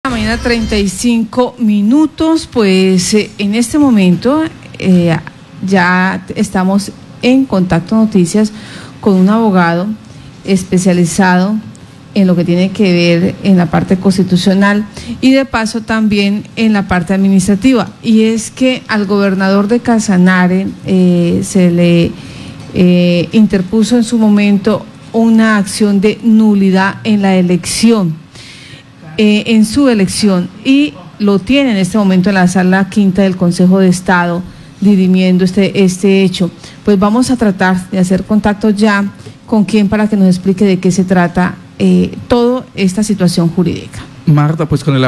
Mañana 35 minutos, pues en este momento ya estamos en Contacto Noticias con un abogado especializado en lo que tiene que ver en la parte constitucional y de paso también en la parte administrativa, y es que al gobernador de Casanare se le interpuso en su momento una acción de nulidad en la elección, en su elección, y lo tiene en este momento en la sala quinta del Consejo de Estado dirimiendo este hecho. Pues vamos a tratar de hacer contacto ya con quien para que nos explique de qué se trata toda esta situación jurídica. Marta, pues con el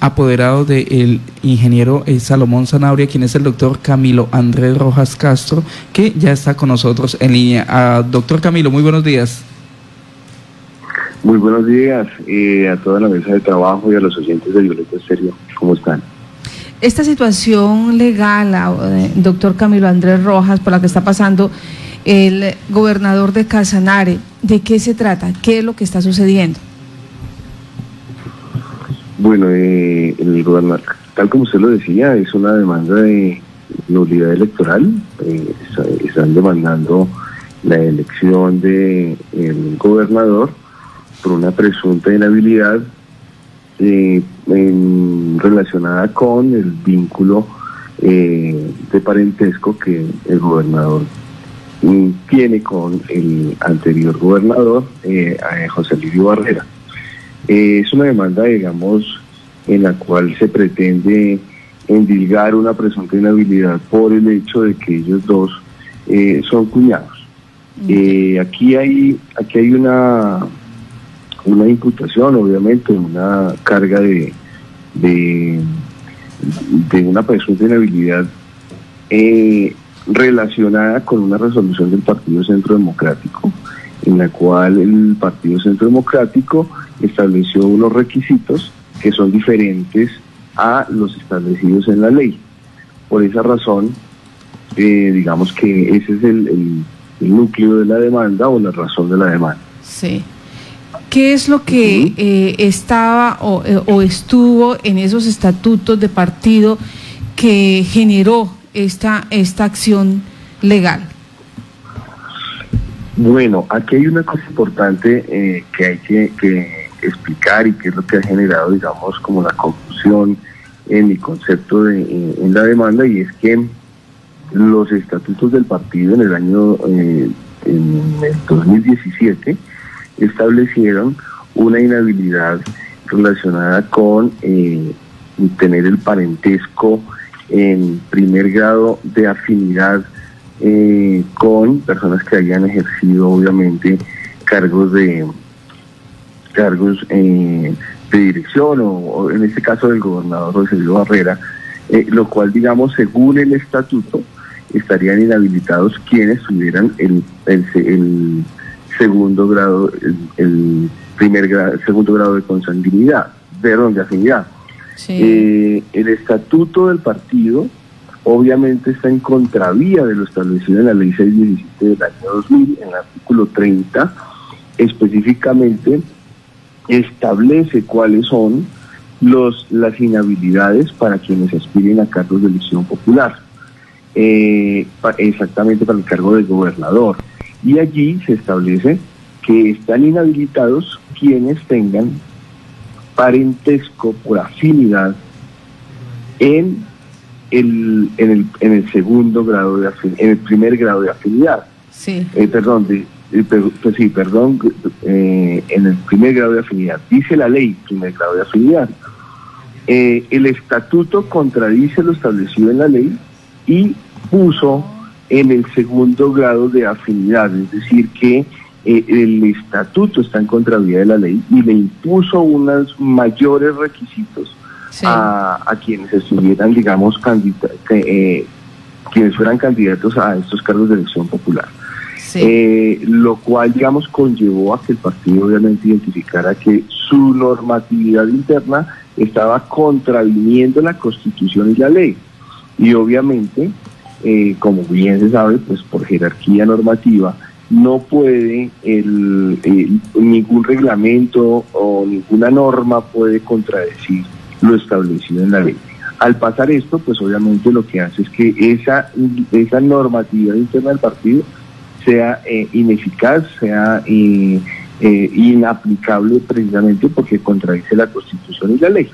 apoderado del ingeniero Salomón Zanabria, quien es el doctor Camilo Andrés Rojas Castro, que ya está con nosotros en línea. Doctor Camilo, muy buenos días. Muy buenos días a toda la mesa de trabajo y a los oyentes de Violeta Estéreo. ¿Cómo están? Esta situación legal, doctor Camilo Andrés Rojas, por la que está pasando el gobernador de Casanare, ¿de qué se trata? ¿Qué es lo que está sucediendo? Bueno, el gobernador, tal como usted lo decía, es una demanda de nulidad electoral. Están demandando la elección del gobernador por una presunta inhabilidad relacionada con el vínculo de parentesco que el gobernador tiene con el anterior gobernador, José Lidio Barrera. Es una demanda, digamos, en la cual se pretende endilgar una presunta inhabilidad por el hecho de que ellos dos son cuñados. Aquí hay una imputación, obviamente, una carga de una presunta inhabilidad relacionada con una resolución del Partido Centro Democrático, en la cual el Partido Centro Democrático estableció unos requisitos que son diferentes a los establecidos en la ley. Por esa razón, digamos que ese es el núcleo de la demanda o la razón de la demanda. Sí. ¿Qué es lo que estaba o estuvo en esos estatutos de partido que generó esta acción legal? Bueno, aquí hay una cosa importante que hay que explicar, y que es lo que ha generado, digamos, como la confusión en el concepto en la demanda, y es que los estatutos del partido en el año en el 2017 establecieron una inhabilidad relacionada con tener el parentesco en primer grado de afinidad con personas que hayan ejercido, obviamente, cargos de dirección, o en este caso del gobernador José Lidio Barrera, lo cual, digamos, según el estatuto, estarían inhabilitados quienes tuvieran el segundo grado, el segundo grado de consanguinidad, de afinidad. Sí. El estatuto del partido obviamente está en contravía de lo establecido en la ley 617 del año 2000, en el artículo 30, específicamente establece cuáles son las inhabilidades para quienes aspiren a cargos de elección popular, exactamente para el cargo de gobernador. Y allí se establece que están inhabilitados quienes tengan parentesco por afinidad en el segundo grado en el primer grado de afinidad. Sí. En el primer grado de afinidad. Dice la ley, primer grado de afinidad. El estatuto contradice lo establecido en la ley y puso en el segundo grado de afinidad, es decir, que el estatuto está en contravía de la ley y le impuso unos mayores requisitos. Sí. a quienes estuvieran, digamos, quienes fueran candidatos a estos cargos de elección popular. Sí. Lo cual, digamos, conllevó a que el partido obviamente identificara que su normatividad interna estaba contraviniendo la Constitución y la ley. Y obviamente, como bien se sabe, pues por jerarquía normativa, no puede, ningún reglamento o ninguna norma puede contradecir lo establecido en la ley. Al pasar esto, pues obviamente lo que hace es que esa normatividad interna del partido sea ineficaz, sea inaplicable, precisamente porque contradice la Constitución y la ley.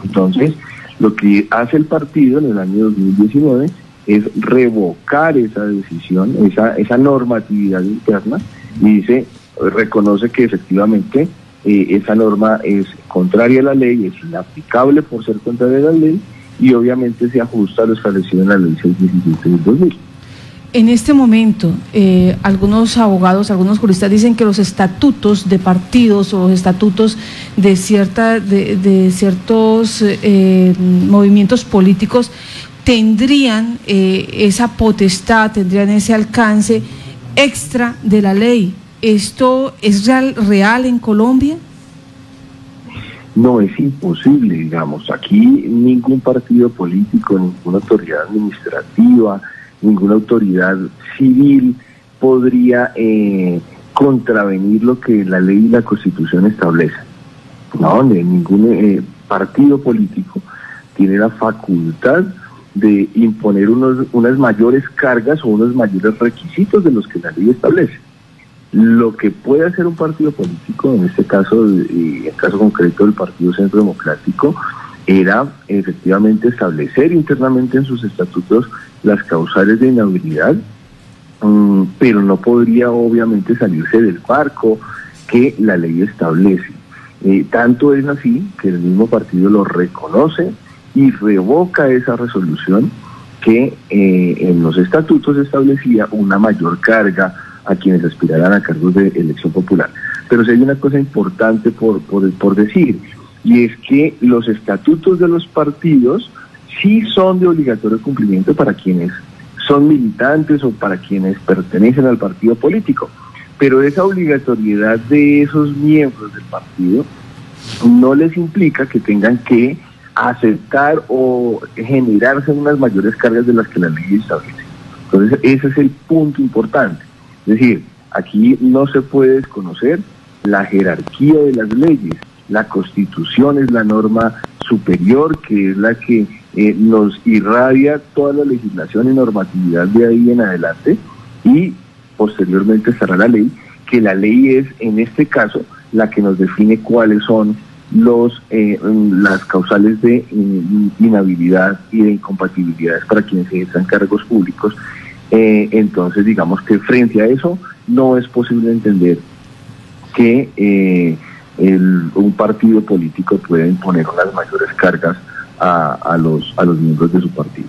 Entonces, lo que hace el partido en el año 2019 es revocar esa decisión, esa normatividad interna, y reconoce que efectivamente esa norma es contraria a la ley, es inaplicable por ser contraria a la ley, y obviamente se ajusta a lo establecido en la ley 617 del 2000. En este momento, algunos abogados, algunos juristas dicen que los estatutos de partidos o los estatutos de ciertos movimientos políticos tendrían esa potestad, tendrían ese alcance extra de la ley. ¿Esto es real en Colombia? No, es imposible, digamos. Aquí ningún partido político, ninguna autoridad administrativa, ninguna autoridad civil podría contravenir lo que la ley y la Constitución establecen. No, ningún partido político tiene la facultad de imponer unas mayores cargas o unos mayores requisitos de los que la ley establece. Lo que puede hacer un partido político, en este caso, en el caso concreto del Partido Centro Democrático, era efectivamente establecer internamente en sus estatutos las causales de inhabilidad, pero no podría obviamente salirse del marco que la ley establece. Tanto es así que el mismo partido lo reconoce y revoca esa resolución que en los estatutos establecía una mayor carga a quienes aspiraran a cargos de elección popular. Pero si hay una cosa importante por decir, y es que los estatutos de los partidos sí son de obligatorio cumplimiento para quienes son militantes o para quienes pertenecen al partido político, pero esa obligatoriedad de esos miembros del partido no les implica que tengan que aceptar o generarse unas mayores cargas de las que la ley establece. Entonces ese es el punto importante. Es decir, aquí no se puede desconocer la jerarquía de las leyes. La Constitución es la norma superior, que es la que nos irradia toda la legislación y normatividad de ahí en adelante, y posteriormente estará la ley, que la ley es, en este caso, la que nos define cuáles son las causales de inhabilidad y de incompatibilidades para quienes ejerzan cargos públicos. Entonces, digamos que frente a eso no es posible entender que un partido político pueda imponer unas mayores cargas a los miembros de su partido.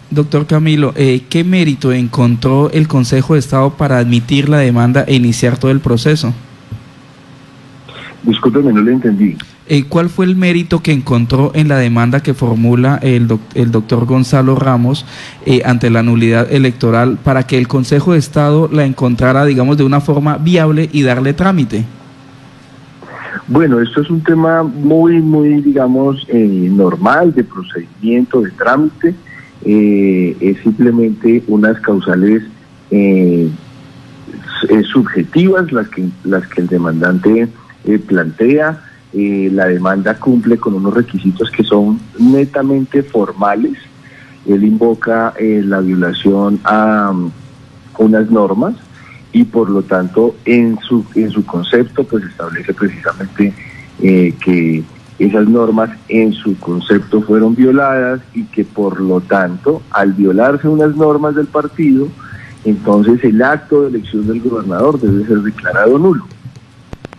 Doctor Camilo, ¿qué mérito encontró el Consejo de Estado para admitir la demanda e iniciar todo el proceso? Discúlpeme, no le entendí. ¿Cuál fue el mérito que encontró en la demanda que formula el doctor Gonzalo Ramos ante la nulidad electoral para que el Consejo de Estado la encontrara, digamos, de una forma viable y darle trámite? Bueno, esto es un tema muy, digamos, normal, de procedimiento, de trámite. Es simplemente unas causales subjetivas las que el demandante plantea. La demanda cumple con unos requisitos que son netamente formales. Él invoca la violación a unas normas y por lo tanto en su concepto pues establece precisamente que esas normas en su concepto fueron violadas y que por lo tanto al violarse unas normas del partido, entonces el acto de elección del gobernador debe ser declarado nulo.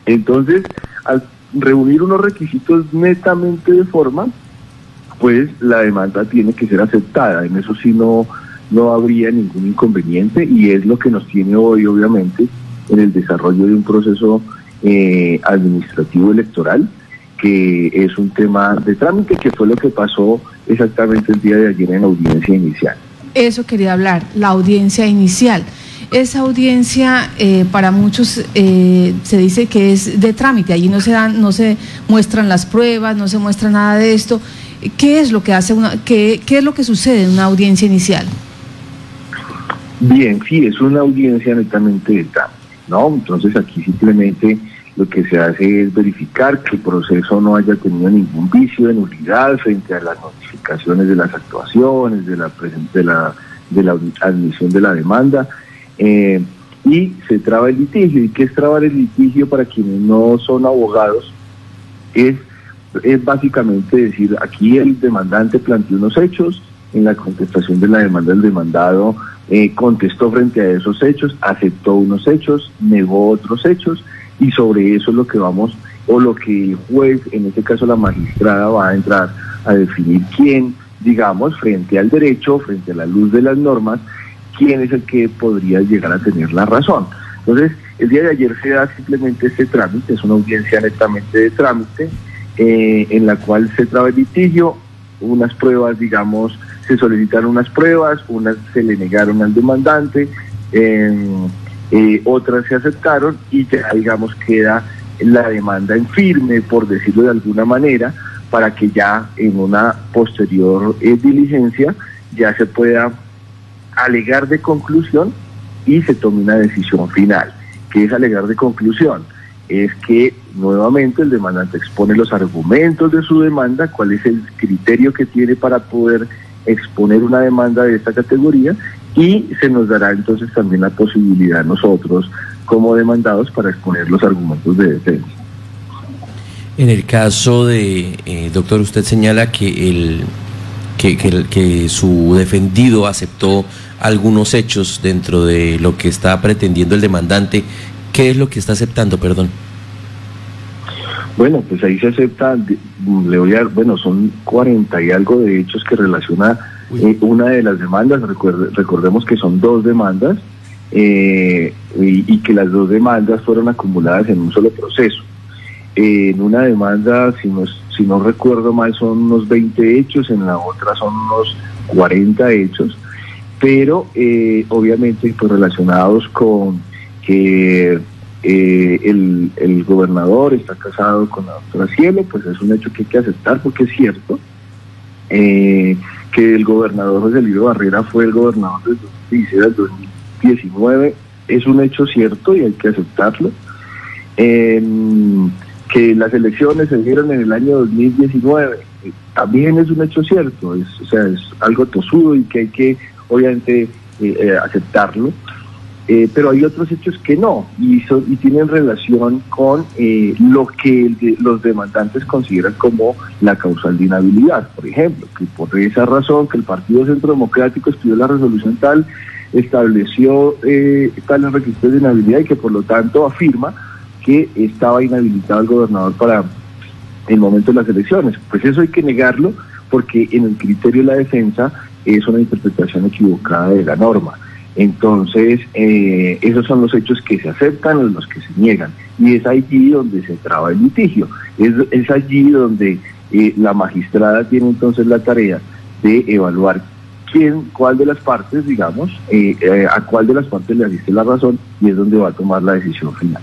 Entonces, al reunir unos requisitos netamente de forma, pues la demanda tiene que ser aceptada. En eso sí no habría ningún inconveniente, y es lo que nos tiene hoy, obviamente, en el desarrollo de un proceso administrativo electoral, que es un tema de trámite, que fue lo que pasó exactamente el día de ayer en la audiencia inicial. Eso quería hablar, la audiencia inicial. Esa audiencia para muchos se dice que es de trámite, allí no se muestran las pruebas, no se muestra nada de esto. ¿Qué es lo que hace qué es lo que sucede en una audiencia inicial? Bien, sí, es una audiencia netamente de trámite, ¿no? Entonces aquí simplemente lo que se hace es verificar que el proceso no haya tenido ningún vicio de nulidad frente a las notificaciones de las actuaciones, de la admisión de la demanda, y se traba el litigio. ¿Y qué es trabar el litigio para quienes no son abogados? Es básicamente decir, aquí el demandante planteó unos hechos, en la contestación de la demanda el demandado contestó frente a esos hechos, aceptó unos hechos, negó otros hechos, y sobre eso es lo que vamos, o lo que el juez, en este caso la magistrada, va a entrar a definir quién, digamos, frente al derecho, frente a la luz de las normas, quién es el que podría llegar a tener la razón. Entonces, el día de ayer se da simplemente este trámite, es una audiencia netamente de trámite, en la cual se traba el litigio, unas pruebas, digamos, se solicitaron unas pruebas, unas se le negaron al demandante, otras se aceptaron, y ya, digamos, queda la demanda en firme, por decirlo de alguna manera, para que ya en una posterior diligencia ya se pueda alegar de conclusión y se tome una decisión final. ¿Qué es alegar de conclusión? Es que nuevamente el demandante expone los argumentos de su demanda, cuál es el criterio que tiene para poder exponer una demanda de esta categoría, y se nos dará entonces también la posibilidad nosotros como demandados para exponer los argumentos de defensa. En el caso de, doctor, usted señala que que su defendido aceptó algunos hechos dentro de lo que está pretendiendo el demandante. ¿Qué es lo que está aceptando, perdón? Bueno, pues ahí se acepta, son 40 y algo de hechos que relaciona una de las demandas. Recordemos que son 2 demandas y que las 2 demandas fueron acumuladas en un solo proceso. En una demanda, si no recuerdo mal, son unos 20 hechos, en la otra son unos 40 hechos, pero obviamente pues relacionados con que el gobernador está casado con la doctora Cielo, pues es un hecho que hay que aceptar, porque es cierto que el gobernador José Elío Barrera fue el gobernador del 2016 al 2019, es un hecho cierto y hay que aceptarlo. Que las elecciones se dieron en el año 2019, también es un hecho cierto, es algo tosudo y que hay que obviamente aceptarlo. Pero hay otros hechos que no, y tienen relación con lo que los demandantes consideran como la causal de inhabilidad. Por ejemplo, que por esa razón que el Partido Centro Democrático estudió la resolución tal, estableció tales requisitos de inhabilidad y que por lo tanto afirma que estaba inhabilitado el gobernador para el momento de las elecciones. Pues eso hay que negarlo, porque en el criterio de la defensa es una interpretación equivocada de la norma. Entonces, esos son los hechos que se aceptan o los que se niegan, y es allí donde se traba el litigio, es allí donde la magistrada tiene entonces la tarea de evaluar cuál de las partes, digamos, a cuál de las partes le asiste la razón, y es donde va a tomar la decisión final.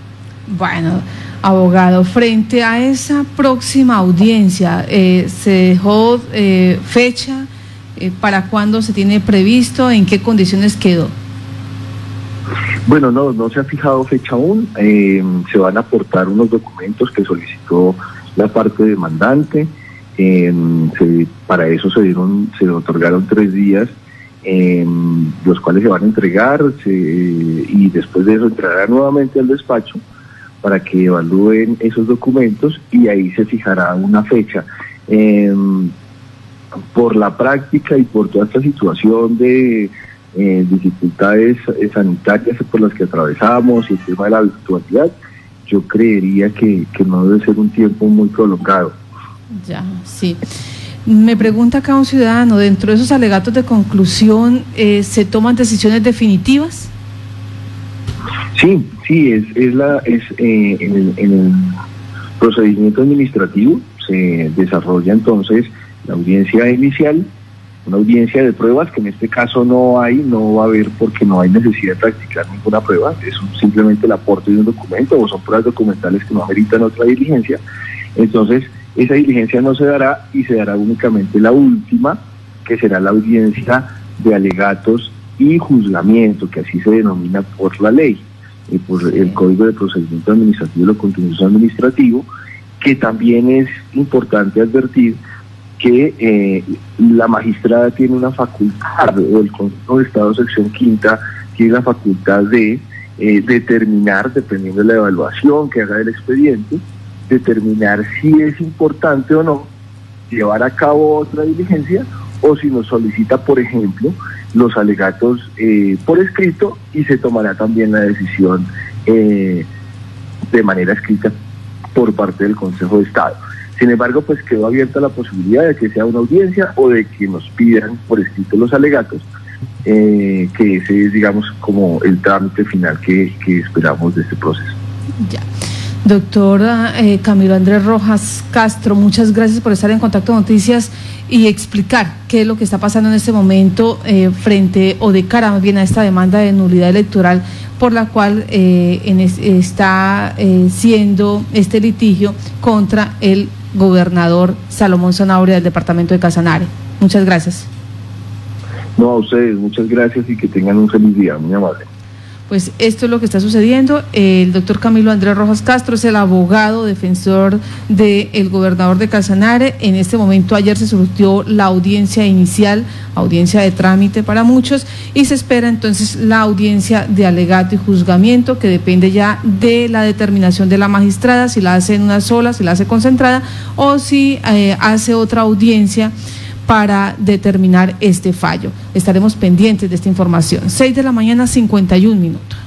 Bueno, abogado, frente a esa próxima audiencia, ¿se dejó fecha? ¿Para cuándo se tiene previsto? ¿En qué condiciones quedó? Bueno, no se ha fijado fecha aún. Se van a aportar unos documentos que solicitó la parte demandante. Para eso se otorgaron 3 días, los cuales se van a entregar, y después de eso entrará nuevamente al despacho para que evalúen esos documentos, y ahí se fijará una fecha. Por la práctica y por toda esta situación de dificultades sanitarias por las que atravesamos y el tema de la virtualidad, yo creería que no debe ser un tiempo muy prolongado. Ya, sí. Me pregunta acá un ciudadano, ¿dentro de esos alegatos de conclusión se toman decisiones definitivas? Sí, en el procedimiento administrativo se desarrolla entonces la audiencia inicial, una audiencia de pruebas que en este caso no va a haber, porque no hay necesidad de practicar ninguna prueba, es simplemente el aporte de un documento o son pruebas documentales que no ameritan otra diligencia. Entonces esa diligencia no se dará, y se dará únicamente la última, que será la audiencia de alegatos y juzgamiento, que así se denomina por la ley, por el Código de Procedimiento Administrativo y lo Contencioso Administrativo, que también es importante advertir que la magistrada tiene una facultad, o el Consejo de Estado sección quinta tiene la facultad de determinar, dependiendo de la evaluación que haga del expediente, determinar si es importante o no llevar a cabo otra diligencia, o si nos solicita, por ejemplo, los alegatos por escrito, y se tomará también la decisión de manera escrita por parte del Consejo de Estado. Sin embargo, pues quedó abierta la posibilidad de que sea una audiencia o de que nos pidan por escrito los alegatos, que ese es, digamos, como el trámite final que esperamos de este proceso. Ya. Doctora Camilo Andrés Rojas Castro, muchas gracias por estar en Contacto Noticias y explicar qué es lo que está pasando en este momento frente o de cara más bien a esta demanda de nulidad electoral por la cual está siendo este litigio contra el gobernador Salomón Zanabria del departamento de Casanare. Muchas gracias. No, a ustedes, muchas gracias y que tengan un feliz día, muy amable. Pues esto es lo que está sucediendo. El doctor Camilo Andrés Rojas Castro es el abogado defensor del gobernador de Casanare. En este momento, ayer se surtió la audiencia inicial, audiencia de trámite para muchos, y se espera entonces la audiencia de alegato y juzgamiento, que depende ya de la determinación de la magistrada, si la hace en una sola, si la hace concentrada, o si hace otra audiencia para determinar este fallo. Estaremos pendientes de esta información. 6 de la mañana, 51 minutos.